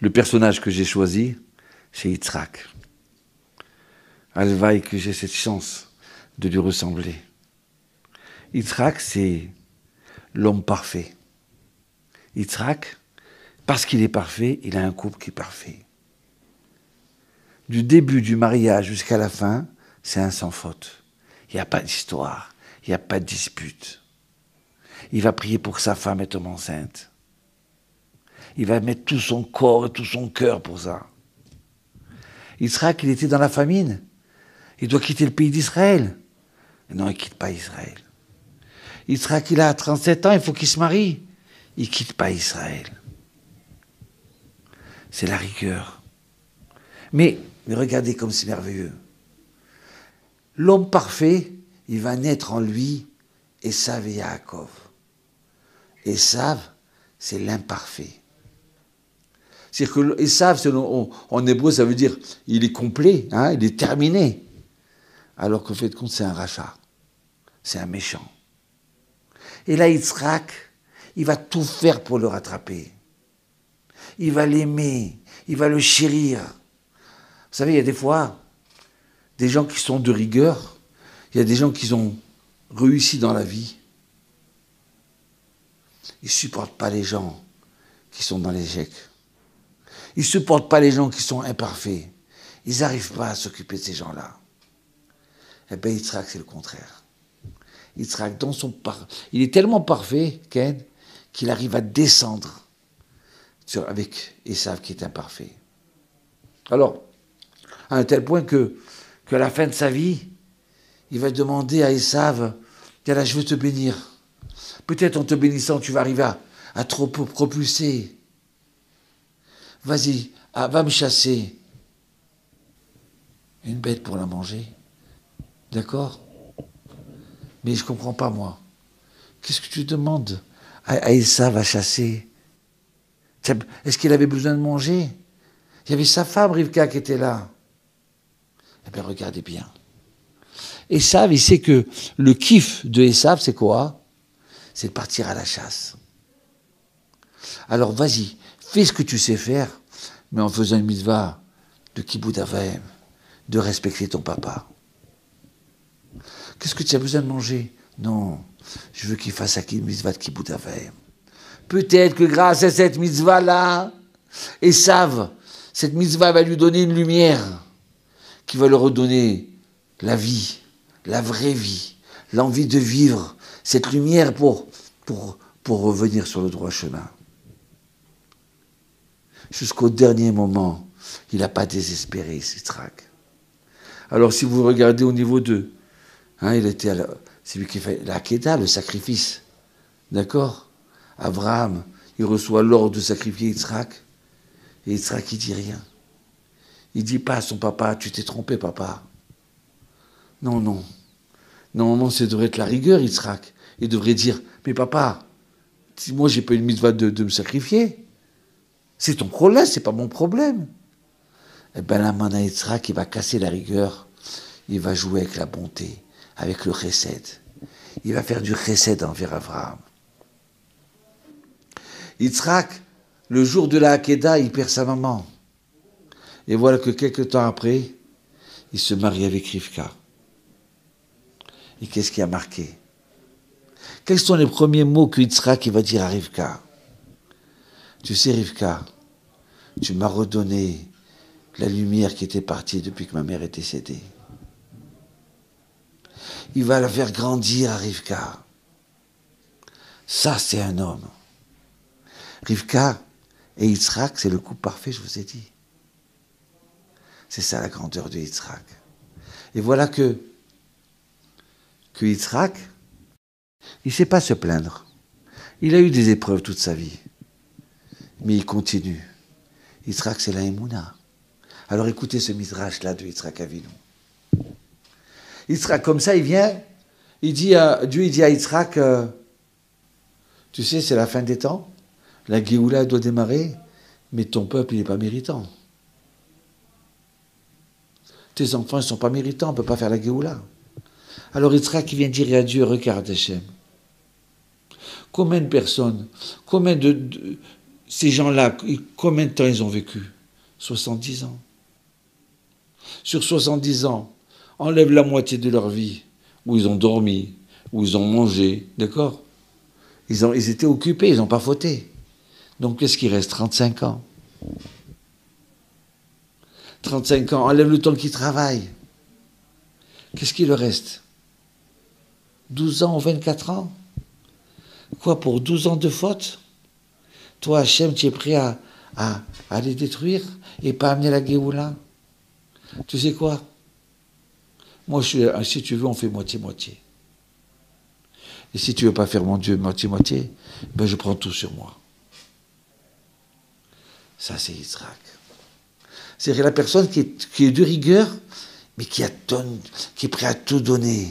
le personnage que j'ai choisi, c'est Yitzhak. Alvaï que j'ai cette chance de lui ressembler. Yitzhak, c'est l'homme parfait. Yitzhak, parce qu'il est parfait, il a un couple qui est parfait. Du début du mariage jusqu'à la fin, c'est un sans faute. Il n'y a pas d'histoire, il n'y a pas de dispute. Il va prier pour que sa femme tombe enceinte. Il va mettre tout son corps et tout son cœur pour ça. Yitzhak, il était dans la famine. Il doit quitter le pays d'Israël. Non, il ne quitte pas Israël. Yitzhak, il a 37 ans, il faut qu'il se marie. Il ne quitte pas Israël. C'est la rigueur. Mais regardez comme c'est merveilleux. L'homme parfait, il va naître en lui Esav et Yaakov. Esav, c'est l'imparfait. C'est-à-dire que Esav, en hébreu, ça veut dire il est complet, hein, il est terminé. Alors qu'au fait de compte, c'est un rachat. C'est un méchant. Et là, Yitzhak, il va tout faire pour le rattraper. Il va l'aimer, il va le chérir. Vous savez, il y a des fois des gens qui sont de rigueur, il y a des gens qui ont réussi dans la vie. Ils ne supportent pas les gens qui sont dans l'échec. Ils ne supportent pas les gens qui sont imparfaits. Ils n'arrivent pas à s'occuper de ces gens-là. Eh bien, Yitzhak, c'est le contraire. Yitzhak, il est tellement parfait, Ken, qu'il arrive à descendre avec Esav qui est imparfait. Alors, à un tel point qu'à la fin de sa vie, il va demander à Esav, tiens là, je veux te bénir. Peut-être en te bénissant, tu vas arriver à te propulser. Vas-y, va me chasser une bête pour la manger. D'accord? Mais je ne comprends pas, moi. Qu'est-ce que tu demandes à Esav à chasser? Est-ce qu'il avait besoin de manger? Il y avait sa femme, Rivka, qui était là. Eh bien, regardez bien. Esav, il sait que le kiff de Esav, c'est quoi? C'est de partir à la chasse. Alors, vas-y, fais ce que tu sais faire, mais en faisant une mitzvah de kibbutz avaim, de respecter ton papa. Qu'est-ce que tu as besoin de manger? Non, je veux qu'il fasse une mitzvah de kibbutz avaim. Peut-être que grâce à cette mitzvah-là, Esav, cette mitzvah va lui donner une lumière qui va lui redonner la vie, la vraie vie, l'envie de vivre, cette lumière pour revenir sur le droit chemin. Jusqu'au dernier moment, il n'a pas désespéré, Yitzhak. Alors si vous regardez au niveau de... il était c'est lui qui fait l'Akedah, le sacrifice. D'accord? Abraham, il reçoit l'ordre de sacrifier Yitzhak. Et Yitzhak, il dit rien. Il dit pas à son papa, tu t'es trompé, papa. Non, non. Normalement, ça devrait être la rigueur, Yitzhak. Il devrait dire, mais papa, si moi, j'ai pas une mitzvah de me sacrifier. C'est ton problème, c'est pas mon problème. Eh bien, là, maintenant, Yitzhak, il va casser la rigueur. Il va jouer avec la bonté, avec le chesed. Il va faire du chesed envers Abraham. Yitzhak, le jour de la Hakeda, il perd sa maman. Et voilà que quelques temps après, il se marie avec Rivka. Et qu'est-ce qui a marqué? Quels sont les premiers mots que Yitzhak va dire à Rivka? Tu sais, Rivka, tu m'as redonné la lumière qui était partie depuis que ma mère est décédée. Il va la faire grandir à Rivka. Ça, c'est un homme. Rivka et Yitzhak, c'est le couple parfait, je vous ai dit. C'est ça la grandeur de Yitzhak. Et voilà que Yitzhak, il ne sait pas se plaindre. Il a eu des épreuves toute sa vie. Mais il continue. Yitzhak, c'est la Emouna. Alors écoutez ce midrash-là de Yitzhak Avinu. Yitzhak, comme ça, il vient, Dieu il dit à Yitzhak, tu sais, c'est la fin des temps. La Géoula doit démarrer, mais ton peuple, il n'est pas méritant. Tes enfants, ils ne sont pas méritants, on ne peut pas faire la Géoula. Alors Yitzhak, il vient dire à Dieu, regarde Hachem. Combien de personnes, ces gens-là, combien de temps ils ont vécu? 70 ans. Sur 70 ans, enlève la moitié de leur vie, où ils ont dormi, où ils ont mangé, d'accord? Ils étaient occupés, ils n'ont pas fauté. Donc qu'est-ce qui reste? 35 ans. 35 ans, enlève le temps qu'ils travaillent. Qu'est-ce qui leur reste? 12 ans ou 24 ans? Quoi, pour 12 ans de faute? Toi, Hachem, tu es prêt à les détruire et pas amener la Géoula? Tu sais quoi? Moi, si tu veux, on fait moitié-moitié. Et si tu veux pas faire mon Dieu moitié-moitié, ben je prends tout sur moi. Ça, c'est Yitzhak. C'est la personne qui est de rigueur, mais qui est prêt à tout donner,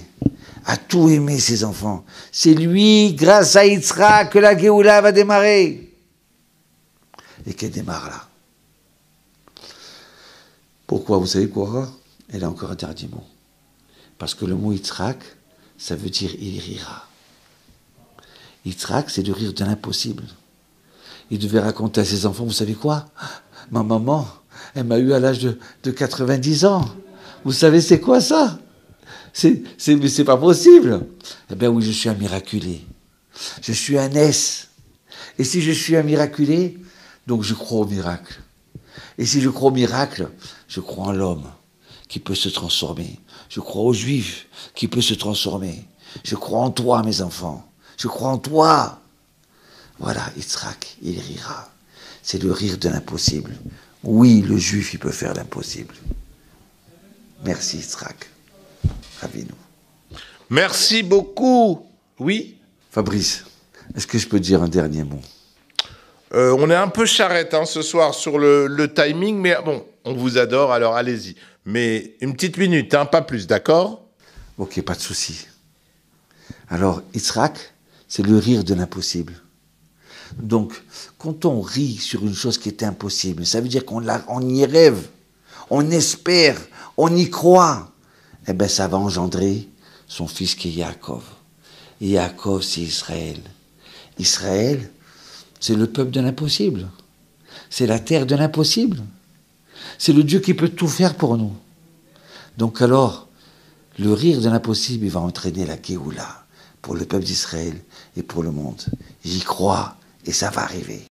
à tout aimer ses enfants. C'est lui, grâce à Yitzhak, que la Géoula va démarrer. Et qu'elle démarre là. Pourquoi? Vous savez quoi? Elle a encore un dernier mot. Parce que le mot Yitzhak, ça veut dire il rira. Yitzhak, c'est le rire de l'impossible. Il devait raconter à ses enfants, vous savez quoi? Ma maman, elle m'a eu à l'âge de 90 ans. Vous savez c'est quoi ça? Mais c'est pas possible. Eh bien oui, je suis un miraculé. Je suis un S. Et si je suis un miraculé, donc je crois au miracle. Et si je crois au miracle, je crois en l'homme qui peut se transformer. Je crois aux Juifs qui peut se transformer. Je crois en toi, mes enfants. Je crois en toi. Voilà, Yitzhak, il rira. C'est le rire de l'impossible. Oui, le Juif, il peut faire l'impossible. Merci, Yitzhak. Ravi-nous. Merci beaucoup. Oui. Fabrice, est-ce que je peux dire un dernier mot? On est un peu charrette ce soir sur le timing, mais bon, on vous adore, alors allez-y. Mais une petite minute, pas plus, d'accord? Ok, pas de souci. Alors, Yitzhak, c'est le rire de l'impossible. Donc, quand on rit sur une chose qui est impossible, ça veut dire qu'on y rêve, on espère, on y croit. Eh bien, ça va engendrer son fils qui est Yaakov. Et Yaakov, c'est Israël. Israël, c'est le peuple de l'impossible. C'est la terre de l'impossible. C'est le Dieu qui peut tout faire pour nous. Donc alors, le rire de l'impossible, il va entraîner la Géoula pour le peuple d'Israël et pour le monde. J'y crois et ça va arriver.